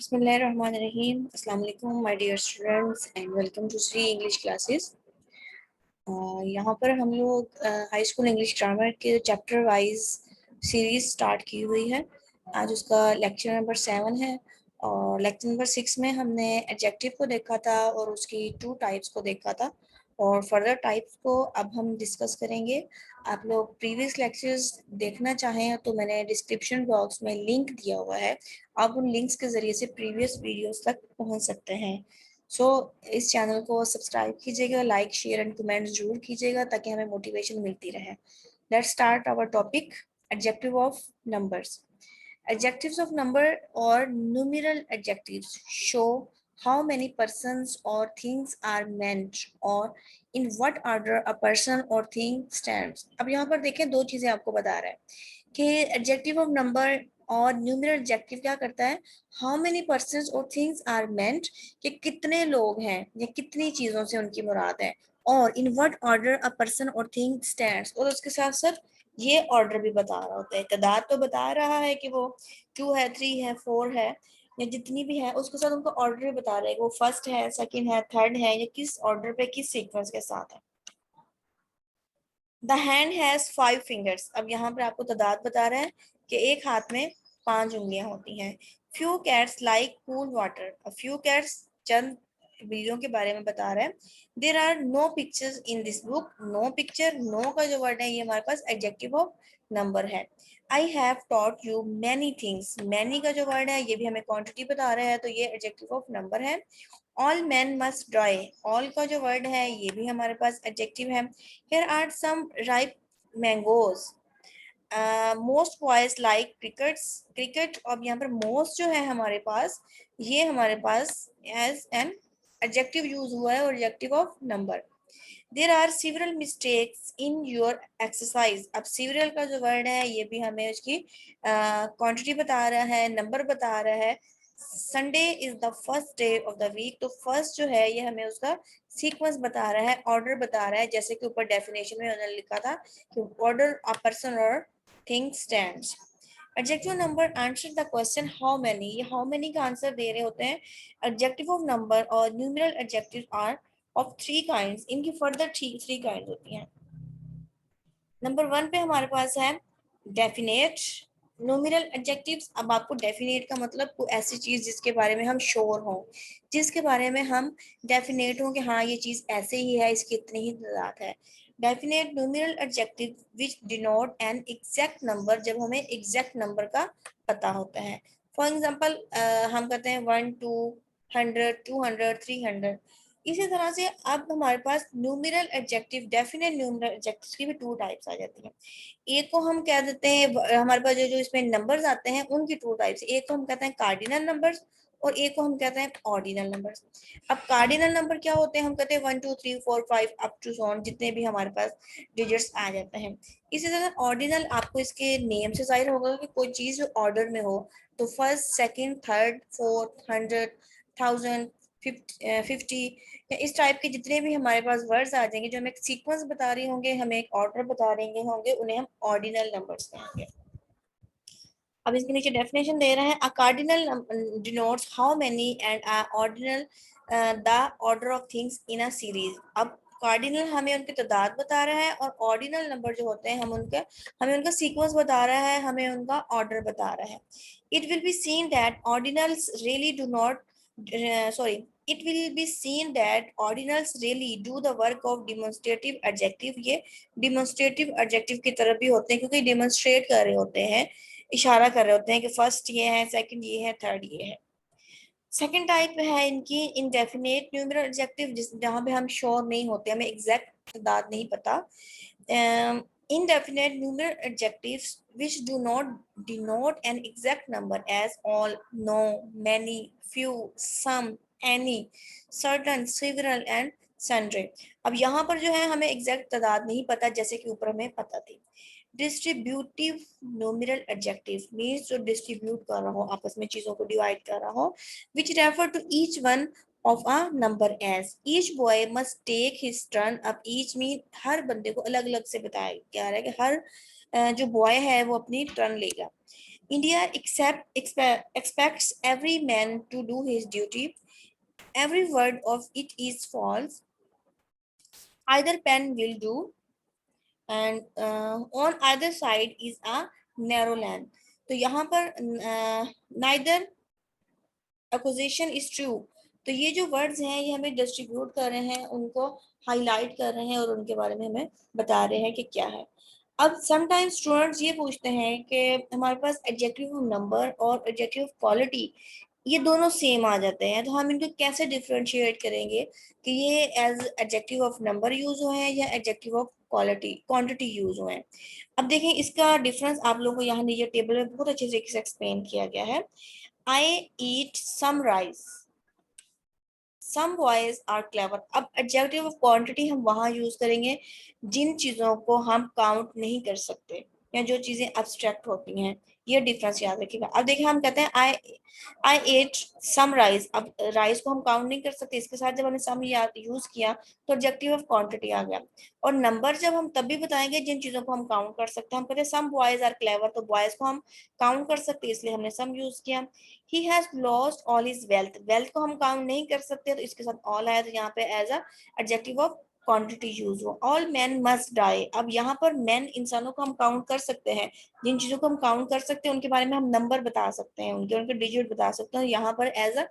Bismillahirrahmanirrahim. Assalamu alaikum my dear students and welcome to Sri English classes. यहाँ पर हम लोग हाई स्कूल इंग्लिश ग्रामर के chapter wise series start की हुई है। आज उसका लेक्चर नंबर 7 है और लेक्चर नंबर 6 में हमने एडजेक्टिव को देखा था और उसकी 2 टाइप्स को देखा था और फर्दर टाइप्स को अब हम डिस्कस करेंगे। आप लोग प्रीवियस लेक्चर्स देखना चाहें तो मैंने डिस्क्रिप्शन बॉक्स में लिंक दिया हुआ है, आप उन लिंक्स के ज़रिए से प्रीवियस वीडियोस तक पहुंच सकते हैं। इस चैनल को सब्सक्राइब कीजिएगा, लाइक शेयर एंड कमेंट जरूर कीजिएगा ताकि हमें मोटिवेशन मिलती रहे। Let's start our topic, adjective of numbers. Adjectives of number or numeral adjectives show how many persons or things are meant or in what order a person or thing stands। अब यहाँ पर देखें दो चीजें आपको बता रहा है कि एडजेक्टिव ऑफ नंबर और न्यूमरल एडजेक्टिव क्या करता है, हाउ मेनी पर्सन्स और थिंग्स आर मेंट, कि कितने लोग हैं या कितनी चीजों से उनकी मुराद है, और in what order a person और थिंग स्टैंड्स, और उसके साथ साथ ये ऑर्डर भी बता रहा होता है। तादाद तो बता रहा है कि वो 2 है, 3 है, 4 है या जितनी भी है, उसके साथ उनको ऑर्डर भी बता रहा है कि वो फर्स्ट है, सेकंड है, थर्ड है, या किस ऑर्डर पे किस सीक्वेंस के साथ है। The hand has 5 fingers. अब यहाँ पर आपको तादाद बता रहा है कि एक हाथ में 5 उंगलियां होती हैं। Few cats like cool water. Few cats चंद बिल्लियों के बारे में बता रहा है। There are no pictures in this book. No picture, no का जो वर्ड है ये हमारे पास एडजेक्टिव ऑफ नंबर है। I have taught you many things. Many का जो वर्ड है ये भी हमें क्वांटिटी बता रहा है, तो ये एडजेक्टिव ऑफ नंबर है। All man must dry. All का जो वर्ड है ये भी हमारे पास एडजेक्टिव है। Here are some ripe mangoes. Most boys like crickets. Cricket, अब यहाँ पर most जो है हमारे पास, ये हमारे पास as an adjective यूज हुआ है और adjective of number. There are several mistakes in your exercise. अब several का जो word है ये भी हमें उसकी quantity बता रहा है, number बता रहा है। Sunday is the first day of the week, तो फर्स्ट जो है ये हमें उसका सीक्वेंस बता रहा है, ऑर्डर बता रहा है, जैसे कि ऊपर डेफिनेशन में उन्होंने लिखा था कि ऑर्डर अ पर्सन और thing stands. Adjective number answer the question how many, ये हाउ मेनी का आंसर दे रहे होते हैं। एडजेक्टिव ऑफ नंबर और numeral adjective are of 3 kinds, इनकी फर्दर 3 काइंड्स होती हैं। नंबर 1 पे हमारे पास है डेफिनेट न्यूमेरल एडजेक्टिव्स। अब आपको डेफिनेट का मतलब कोई ऐसी चीज जिसके बारे में हम श्योर हों, जिसके बारे में हम डेफिनेट हों कि हाँ ये चीज ऐसे ही है, इसकी इतनी ही तादाद है। Definite numeral adjective which denote an exact number, जब हमें एग्जैक्ट नंबर का पता होता है। फॉर एग्जाम्पल हम कहते हैं 1, 2, 100, 200, 300। इसी तरह से अब हमारे पास numeral adjective, definite numeral adjective की भी 2 टाइप्स आ जाती हैं। एक को हम कह देते हैं, हमारे पास जो जो इसमें नंबर्स आते हैं उनकी 2 टाइप्स, एक को हम कहते हैं कार्डिनल नंबर्स और एक को हम कहते हैं ऑर्डिनल नंबर्स। अब कार्डिनल नंबर क्या होते हैं, हम कहते हैं 1, 2, 3, 4, 5 अप टू सो ऑन, जितने भी हमारे पास डिजिट्स आ जाते हैं। इसी तरह ऑर्डिनल, आपको इसके नेम से जाहिर होगा कि कोई चीज जो ऑर्डर में हो, तो फर्स्ट, सेकंड, थर्ड, फोर्थ, 100, 1000, 50, इस टाइप के जितने भी हमारे पास वर्ड्स आ जाएंगे जो हमें एक सीक्वेंस बता रही होंगे, हमें एक ऑर्डर बता रहे होंगे, उन्हें हम ऑर्डिनल नंबर्स कहेंगे। अब इसके नीचे डेफिनेशन दे रहे हैं, a cardinal denotes how many and a ordinal the order of things in a series. अब कार्डिनल हमें उनकी तादाद बता रहा है और ऑर्डिनल नंबर जो होते हैं हमें उनका सीक्वेंस बता रहा है, हमें उनका ऑर्डर बता रहा है। It will be seen that ordinals really do not it will be seen that ordinals really do the work of demonstrative adjective। ये demonstrative adjective की तरफ भी होते हैं क्योंकि demonstrate कर रहे होते हैं, इशारा कर रहे होते हैं कि फर्स्ट ये है, सेकंड ये है, थर्ड ये है। सेकंड टाइप है इनकी इनडेफिनेट न्यूमेरल एडजेक्टिव, जहां पे हम श्योर नहीं होते, हमें एग्जैक्ट तादाद नहीं पता। indefinite numeral adjectives which do not denote an exact number as all, no, many, few, some, any, certain, several and sundry। अब यहाँ पर जो है हमें एग्जैक्ट तादाद नहीं पता, जैसे कि ऊपर हमें पता थी। डिस्ट्रीब्यूटिव न्यूमेरल एडजेक्टिव मीन्स जो डिस्ट्रीब्यूट कर रहा हो, आपस में चीजों को डिवाइड कर रहा हो। Which refer to each one of a number as each boy must take his turn। अब each मीन हर बंदे को अलग अलग से बताया जा रहा है कि हर जो बॉय है वो अपनी टर्न लेगा। India expects every man to do his duty. Every word of it is false. Either pen will do, and on either side is a narrow land. तो यहाँ पर neither accusation is true. तो ये जो words हैं ये हमें distribute कर रहे हैं, उनको हाईलाइट कर रहे हैं और उनके बारे में हमें बता रहे हैं कि क्या है। अब समटाइम्स स्टूडेंट्स ये पूछते हैं कि हमारे पास एडजेक्टिव ऑफ नंबर और एडजेक्टिव ऑफ क्वालिटी ये दोनों सेम आ जाते हैं, तो हम इनको कैसे डिफरेंशिएट करेंगे कि ये as adjective of number use हुए हैं या adjective of quality quantity use हुए हैं। अब देखें इसका डिफरेंस आप लोगों को यहाँ नीचे टेबल में बहुत अच्छे तरीके से एक्सप्लेन किया गया है। I eat some rice. Some boys are clever. अब एडजेक्टिव ऑफ क्वांटिटी हम वहां यूज करेंगे जिन चीजों को हम काउंट नहीं कर सकते या जो चीजें एब्स्ट्रैक्ट होती हैं। ये डिफरेंस याद रखिएगा। अब देखिए हम कहते हैं आई एट सम राइस। अब राइस को हम काउंट नहीं कर सकते, इसके साथ जब हमने सम यूज किया तो एडजेक्टिव ऑफ क्वांटिटी आ गया। और नंबर जब हम तब भी बताएंगे जिन चीजों को हम काउंट कर सकते हैं। हम कहते हैं सम बॉयज आर क्लेवर, तो बॉयज को हम काउंट कर सकते हैं इसलिए हमने सम यूज किया। He has lost all his wealth. wealth को हम काउंट नहीं कर सकते तो इसके साथ all आया, तो यहाँ पे as a adjective of quantity use हो। All men must die. अब यहाँ पर men इंसानों को हम काउंट कर सकते हैं, जिन चीजों को हम काउंट कर सकते हैं उनके बारे में हम नंबर बता सकते हैं, उनके उनके डिजिट बता सकते हैं। यहाँ पर as a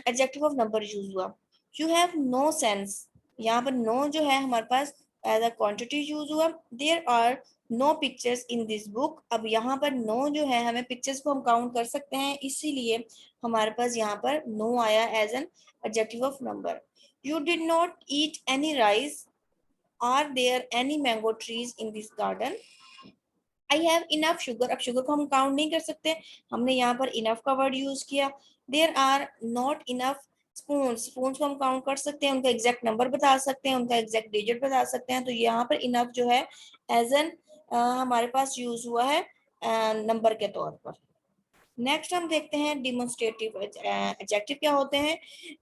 adjective of number use हुआ। You have no sense. यहाँ पर नो जो है हमारे पास एज अ क्वांटिटी यूज हुआ। There are no pictures in this book. अब यहाँ पर नो जो है हमें पिक्चर्स को हम काउंट कर सकते हैं, इसीलिए हमारे पास यहाँ पर नो आया as an adjective of number. You did not eat any rice. Are there any mango trees in this garden. I have enough sugar. अब शुगर को हम काउंट नहीं कर सकते, हमने यहाँ पर इनफ का वर्ड यूज किया। There are not enough spoon. Spoon को हम काउंट कर सकते हैं, उनका एग्जैक्ट नंबर बता सकते हैं, उनका एग्जैक्ट डिजिट बता सकते हैं। तो यहाँ पर इनफ जो है एज एन हमारे पास यूज हुआ है नंबर के तौर पर। नेक्स्ट हम देखते हैं डिमोन्स्ट्रेटिव एडजेक्टिव क्या होते हैं,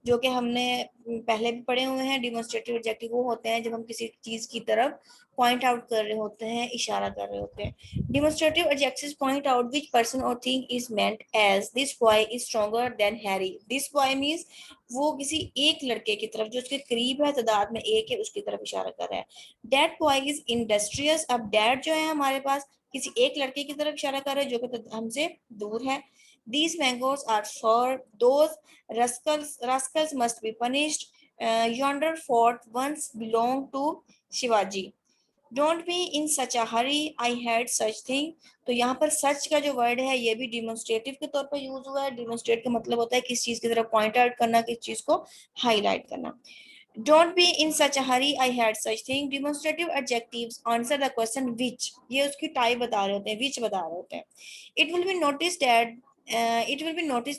जो कि हमने पहले भी पढ़े हुए हैं। डिमोन्स्ट्रेटिव एडजेक्टिव वो होते हैं जब हम किसी चीज की तरफ पॉइंट आउट कर रहे होते हैं, इशारा कर रहे होते हैं। Demonstrative adjectives point out which person और thing is meant as this boy is stronger than Harry. This boy means वो किसी एक लड़के की तरफ जो उसके करीब है, तादाद में एक है, उसकी तरफ इशारा कर रहा है। That boy is industrious. अब दैट जो है हमारे पास किसी एक लड़के की तरफ इशारा कर रहे हैं जो कि हमसे दूर है। These mangoes are sour. Those rascals must be punished. Yonder fort once belonged to Shivaji. Don't be in such a hurry. I had such thing. तो यहाँ पर सच का जो वर्ड है ये भी डिमोन्स्ट्रेटिव के तौर पर यूज हुआ है। डिमोन्स्ट्रेट का मतलब होता है किस चीज की तरफ पॉइंट आउट करना, किस चीज को हाईलाइट करना। Don't be in such a hurry. I had such thing. Demonstrative adjectives answer the question which. ये उसकी टाइप बता रहे होते हैं, which बता रहे होते हैं। It will be noticed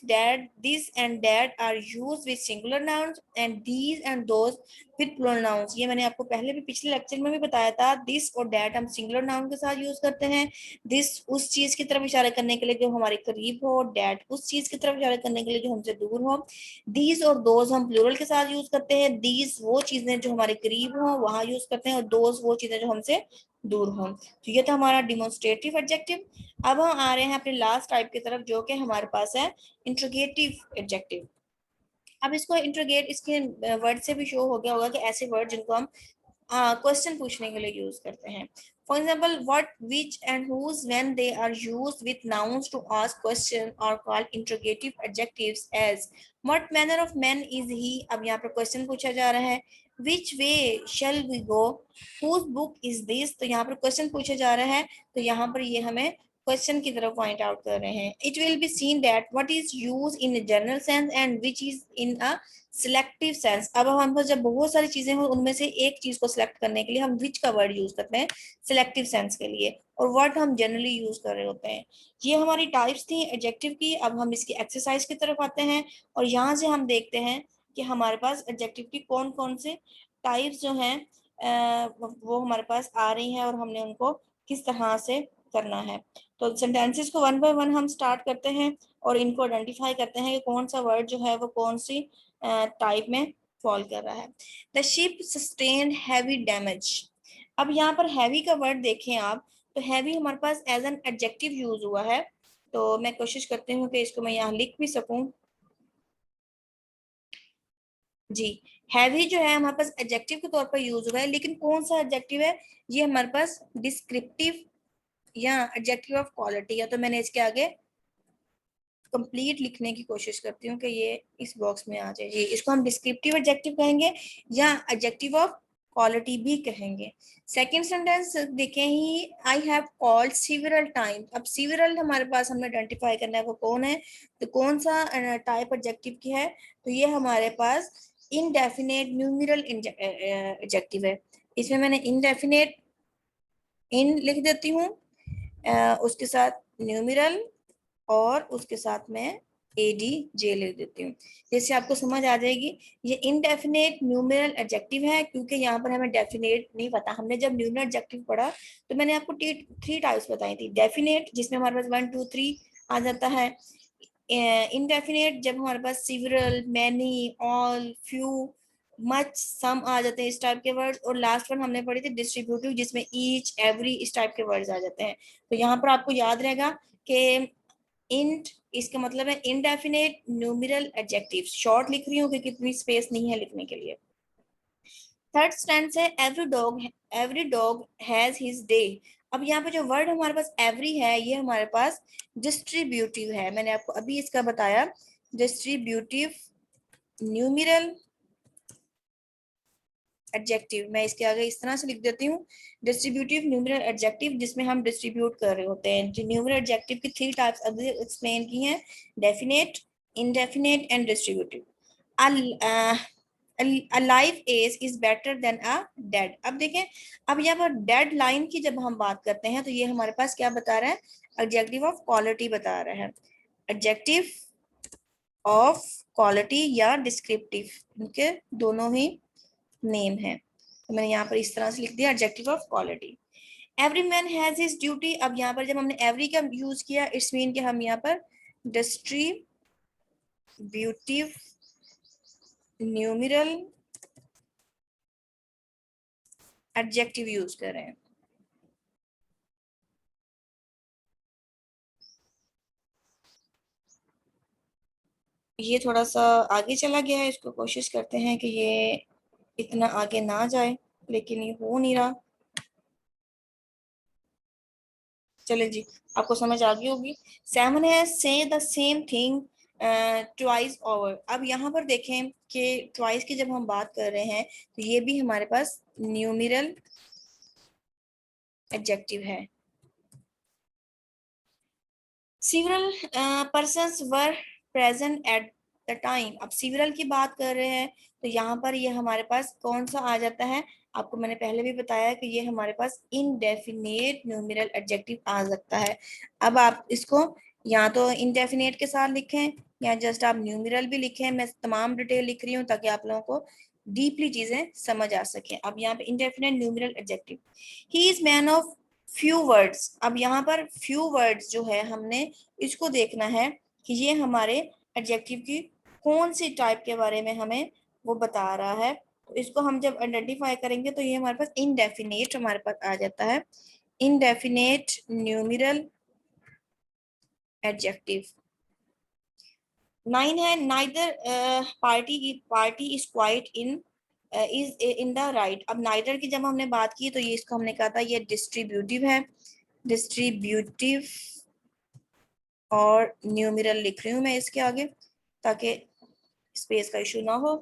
that this and that are used with singular nouns and these and those with plural nouns. ये मैंने आपको पहले भी पिछले लेक्चर में भी बताया था। this और that हम singular noun के साथ यूज करते हैं। this उस चीज की तरफ इशारा करने के लिए जो हमारे करीब हो, that उस चीज की तरफ इशारा करने के लिए जो हमसे दूर हो। these और those हम प्लूरल के साथ यूज करते हैं। these वो चीजें जो हमारे करीब हो वहां यूज करते हैं, और those वो चीजें जो हमसे दूर हो। तो ये था हमारा डिमोन्स्ट्रेटिव एडजेक्टिव। अब हम आ रहे हैं अपने लास्ट टाइप की तरफ जो कि हमारे पास है इंट्रोगेटिव एडजेक्टिव। अब इसको इंट्रोगेट इसके वर्ड से भी शो हो गया होगा कि ऐसे वर्ड जिनको हम क्वेश्चन पूछने के लिए यूज करते हैं। For example what, which and whose when they are used with nouns to ask question are called interrogative adjectives as what manner of man is he. अब यहाँ पर क्वेश्चन पूछा जा रहा है। Which way shall we go, whose book is this. तो यहाँ पर क्वेश्चन पूछा जा रहा है, तो यहाँ पर ये हमें क्वेश्चन की तरफ पॉइंट आउट कर रहे हैं। It will be seen that what is use in general sense and which is in a selective sense. अब हम पास जब बहुत सारी चीजें हो उनमें से एक चीज को सिलेक्ट करने के लिए हम विच का वर्ड यूज करते हैं सिलेक्टिव सेंस के लिए, और वर्ड हम जनरली यूज कर रहे होते हैं। ये हमारी टाइप्स थी एडजेक्टिव की। अब हम इसकी एक्सरसाइज की तरफ आते हैं और यहाँ से हम देखते हैं कि हमारे पास एडजेक्टिव की कौन कौन से टाइप्स जो हैं वो हमारे पास आ रही हैं और हमने उनको किस तरह से करना है। तो सेंटेंसेस को वन बाय वन हम स्टार्ट करते हैं और इनको आइडेंटिफाई करते हैं कि कौन सा वर्ड जो है वो कौन सी टाइप में फॉल कर रहा है। The ship sustained heavy damage. अब यहाँ पर हैवी का वर्ड देखें आप, तो हैवी हमारे पास एज एन एडजेक्टिव यूज हुआ है। तो मैं कोशिश करती हूँ कि इसको मैं यहाँ लिख भी सकूं। जी, हैवी जो है हमारे पास एडजेक्टिव के तौर पर यूज हुआ है, लेकिन कौन सा एडजेक्टिव है? ये हमारे पास डिस्क्रिप्टिव या एडजेक्टिव ऑफ क्वालिटी है। तो मैंने इसके आगे कंप्लीट लिखने की कोशिश करती हूँ कि ये इस बॉक्स में आ जाए। जी, इसको हम डिस्क्रिप्टिव एडजेक्टिव कहेंगे या एडजेक्टिव ऑफ क्वालिटी भी कहेंगे। सेकंड सेंटेंस देखें he, I have called several time. अब सिवरल हमारे पास हमने आइडेंटिफाई करना है वो कौन है, तो कौन सा टाइप एडजेक्टिव की है, तो ये हमारे पास इनडेफिनेट न्यूमेरल एडजेक्टिव है। इसमें मैंने इनडेफिनेट इन लिख देती हूँ, उसके साथ न्यूमेरल और उसके साथ में एडी जे लिख देती हूँ, जिससे आपको समझ आ जाएगी। ये इनडेफिनेट न्यूमेरल एडजेक्टिव है, क्योंकि यहाँ पर हमें डेफिनेट नहीं पता। हमने जब न्यूमेरल एडजेक्टिव पढ़ा तो मैंने आपको थ्री टाइप्स बताई थी। डेफिनेट जिसमें हमारे पास 1 2 3 आ जाता है। इनडेफिनेट जब हमारे पास several, many, all, few, much, some आ जाते हैं इस टाइप के वर्ड्स। और लास्ट वन हमने पढ़ी थी डिस्ट्रीब्यूटिव, जिसमें ईच, एवरी इस टाइप के वर्ड्स आ जाते हैं। तो यहाँ पर आपको याद रहेगा कि इंट इसका मतलब है इनडेफिनेट न्यूमेरल एडजेक्टिव। शॉर्ट लिख रही हूँ क्योंकि इतनी स्पेस नहीं है लिखने के लिए। थर्ड स्टेंस है every dog has his day. अब यहाँ पे जो वर्ड हमारे पास एवरी है, ये हमारे पास डिस्ट्रीब्यूटिव है। मैंने आपको अभी इसका बताया, डिस्ट्रीब्यूटिव न्यूमेरल एडजेक्टिव। मैं इसके आगे इस तरह से लिख देती हूँ, डिस्ट्रीब्यूटिव न्यूमेरल एडजेक्टिव, जिसमें हम डिस्ट्रीब्यूट कर रहे होते हैं। जो न्यूमेरल एडजेक्टिव की थ्री टाइप्स अभी एक्सप्लेन की हैं, definite, indefinite and distributive. Alive is better than a dead. अब देखें, अब यहाँ पर डेड लाइन की जब हम बात करते हैं तो ये हमारे पास क्या बता रहा है? एडजेक्टिव ऑफ क्वालिटी बता रहा है। एडजेक्टिव ऑफ क्वालिटी या डिस्क्रिप्टिव, इनके दोनों ही नेम है। तो मैंने यहाँ पर इस तरह से लिख दिया, adjective of quality. Every man has his duty. अब यहाँ पर जब हमने एवरी का यूज किया, इट्स मीन कि हम यहाँ पर डिस्ट्रीब्यूटिव न्यूमेरल एडजेक्टिव यूज कर रहे हैं। ये थोड़ा सा आगे चला गया है, इसको कोशिश करते हैं कि ये इतना आगे ना जाए, लेकिन ये हो नहीं रहा। चले जी, आपको समझ आ गई होगी। सेवन है से the same thing twice over. अब यहाँ पर देखें कि ट्वाइस की जब हम बात कर रहे हैं तो ये भी हमारे पास न्यूमेरल एडजेक्टिव है। several persons were present at the time। अब several की बात कर रहे हैं तो यहाँ पर ये हमारे पास कौन सा आ जाता है? आपको मैंने पहले भी बताया कि ये हमारे पास इनडेफिनेट न्यूमेरल एडजेक्टिव आ सकता है। अब आप इसको या तो इनडेफिनेट के साथ लिखें या जस्ट आप न्यूमेरल भी लिखें। मैं तमाम डिटेल लिख रही हूँ ताकि आप लोगों को डीपली चीजें समझ आ सके। अब यहाँ पे indefinite numeral adjective, he is man of few words. अब यहाँ पर फ्यू वर्ड्स जो है, हमने इसको देखना है कि ये हमारे एडजेक्टिव की कौन सी टाइप के बारे में हमें वो बता रहा है। तो इसको हम जब आइडेंटिफाई करेंगे तो ये हमारे पास इनडेफिनेट हमारे पास आ जाता है, इनडेफिनेट न्यूमेरल एडजेक्टिव। 9 है, neither party is quite in is in the right. अब नाइदर की जब हमने बात की तो ये इसको हमने कहा था ये डिस्ट्रीब्यूटिव है, डिस्ट्रीब्यूटिव और न्यूमेरल लिख रही हूँ मैं इसके आगे ताकि स्पेस का इशू ना हो।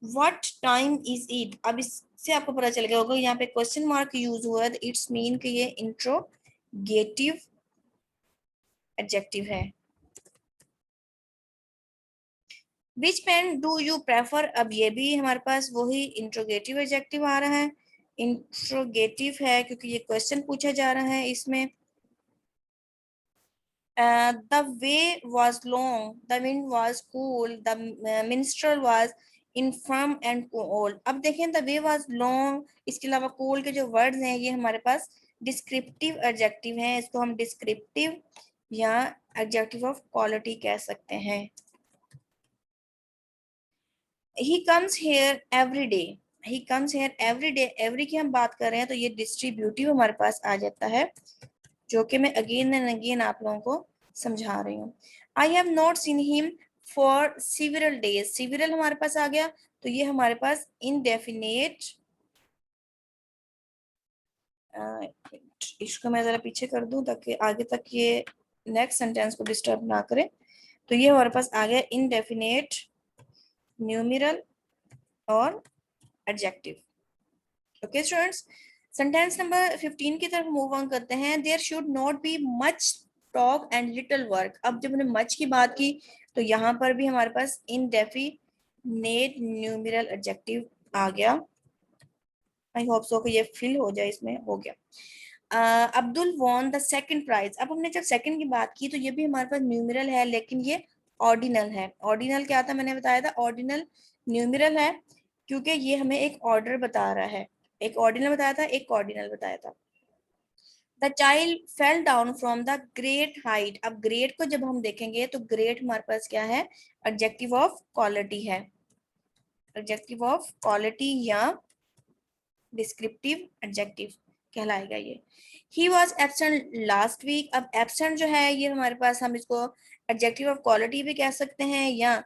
What time is it. अब इससे आपको पता चल गया होगा, यहाँ पे क्वेश्चन मार्क यूज हुआ है, इट्स मीन कि ये इंट्रोगेटिव एडजेक्टिव है। विच पेन डू यू प्रेफर। अब ये भी हमारे पास वही इंट्रोगेटिव एडजेक्टिव आ रहा है, इंट्रोगेटिव है क्योंकि ये क्वेश्चन पूछा जा रहा है इसमें। The way was long, the wind was cool, the minstrel was infirm and old। अब देखें, the way was long, इसके अलावा cool के जो words हैं ये हमारे पास डिस्क्रिप्टिव एडजेक्टिव हैं। इसको हम डिस्क्रिप्टिव या एडजेक्टिव ऑफ क्वालिटी कह सकते हैं। He comes here every day। He comes here every day, every की हम बात कर रहे हैं तो ये डिस्ट्रीब्यूटिव हमारे पास आ जाता है, जो कि मैं अगेन एंड अगेन आप लोगों को समझा रही हूँ। I have not seen him for several days, several हमारे पास आ गया तो ये हमारे पास इनडेफिनेट, इसको मैं जरा पीछे कर दूं ताकि आगे तक ये नेक्स्ट सेंटेंस को डिस्टर्ब ना करे। तो ये हमारे पास आ गया इनडेफिनेट न्यूमेरल और adjective. Okay students, sentence number 15 की तरफ मूव ऑन करते हैं। There should not be much talk and little work. अब जब हमने मच की बात की तो यहाँ पर भी हमारे पास इनडेफिनेट न्यूमेरल एडजेक्टिव आ गया। आई होप सो कि ये फिल हो जाए, इसमें हो गया। Abdul won the second prize. अब हमने जब सेकंड की बात की तो ये भी हमारे पास न्यूमेरल है, लेकिन ये ऑर्डिनल है। ऑर्डिनल क्या था, मैंने बताया था ऑर्डिनल न्यूमेरल है क्योंकि ये हमें एक ऑर्डर बता रहा है। एक ऑर्डिनल बताया था, एक ऑर्डिनल बताया था। The child fell down from the great height. अब ग्रेट को जब हम देखेंगे तो ग्रेट हमारे पास क्या है, एडजेक्टिव ऑफ क्वालिटी है, एडजेक्टिव ऑफ क्वालिटी या डिस्क्रिप्टिव एडजेक्टिव कहलाएगा ये। He was absent last week. अब एब्सेंट जो है ये हमारे पास, हम इसको एडजेक्टिव ऑफ क्वालिटी भी कह सकते हैं या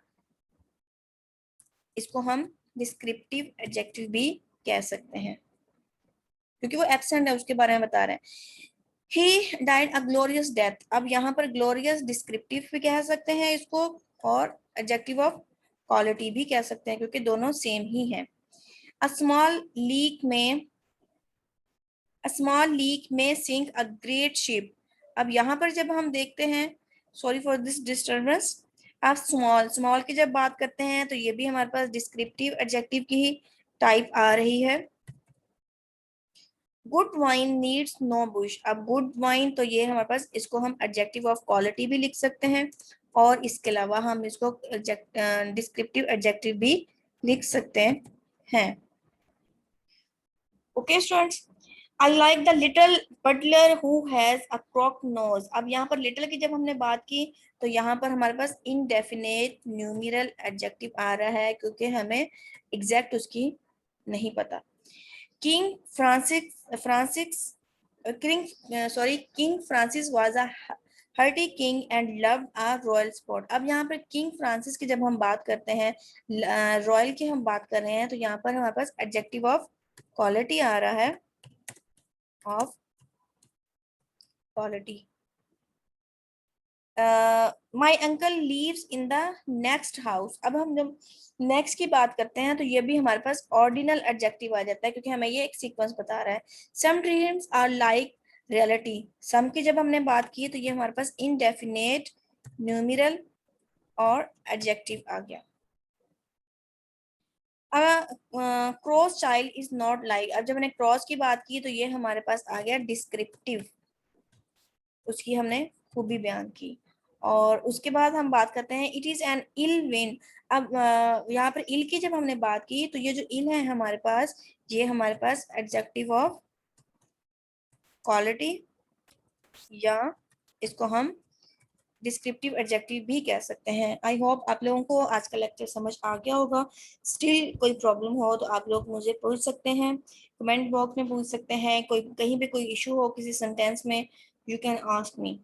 इसको हम डिस्क्रिप्टिव एडजेक्टिव भी कह सकते हैं, क्योंकि वो एब्सेंट है उसके बारे में बता रहे हैं। He died a glorious death. अब यहाँ पर ग्लोरियस डिस्क्रिप्टिव भी कह सकते हैं इसको और एडजेक्टिव ऑफ क्वालिटी भी कह सकते हैं, क्योंकि दोनों सेम ही है। अ स्मॉल लीक में, A small leak may sink a great ship। अब यहाँ पर जब हम देखते हैं, सॉरी फॉर दिस डिस्टर्बेंस, आप स्मॉल, स्मॉल की जब बात करते हैं तो ये भी हमारे पास डिस्क्रिप्टिव एडजेक्टिव की ही टाइप आ रही है। Good wine needs no bush. अब गुड वाइन तो ये हमारे पास, इसको हम एडजेक्टिव ऑफ क्वालिटी भी लिख सकते हैं और इसके अलावा हम इसको डिस्क्रिप्टिव एडजेक्टिव भी लिख सकते हैं। Okay students, I like the little butler who has a crook nose. अब यहाँ पर लिटिल की जब हमने बात की तो यहाँ पर हमारे पास इनडेफिनेट न्यूमेरल एडजेक्टिव आ रहा है, क्योंकि हमें एग्जैक्ट उसकी नहीं पता। King Francis Francis king Francis was a hearty king and loved a royal spot. अब यहाँ पर किंग फ्रांसिस की जब हम बात करते हैं, रॉयल की हम बात कर रहे हैं, तो यहाँ पर हमारे पास एडजेक्टिव ऑफ क्वालिटी आ रहा है, of quality. My uncle leaves in the next house. अब हम जब नेक्स्ट की बात करते हैं तो ये भी हमारे पास ऑर्डिनल एडजेक्टिव आ जाता है, क्योंकि हमें ये एक सीक्वेंस बता रहा है। सम ड्रीम्स आर लाइक रियलिटी। सम की जब हमने बात की तो ये हमारे पास इनडेफिनेट न्यूमेरल और एडजेक्टिव आ गया। Cross child is not like. अब जब मैंने क्रॉस की बात की तो ये हमारे पास आ गया डिस्क्रिप्टिव, उसकी हमने खूबी बयान की। और उसके बाद हम बात करते हैं it is an ill wind. अब यहाँ पर इल की जब हमने बात की तो ये जो इल है हमारे पास, ये हमारे पास एडजेक्टिव ऑफ क्वालिटी या इसको हम डिस्क्रिप्टिव एडजेक्टिव भी कह सकते हैं। आई होप आप लोगों को आज का लेक्चर समझ आ गया होगा। स्टिल कोई प्रॉब्लम हो तो आप लोग मुझे पूछ सकते हैं, कमेंट बॉक्स में पूछ सकते हैं। कोई कहीं भी कोई इशू हो किसी सेंटेंस में, यू कैन आस्क मी।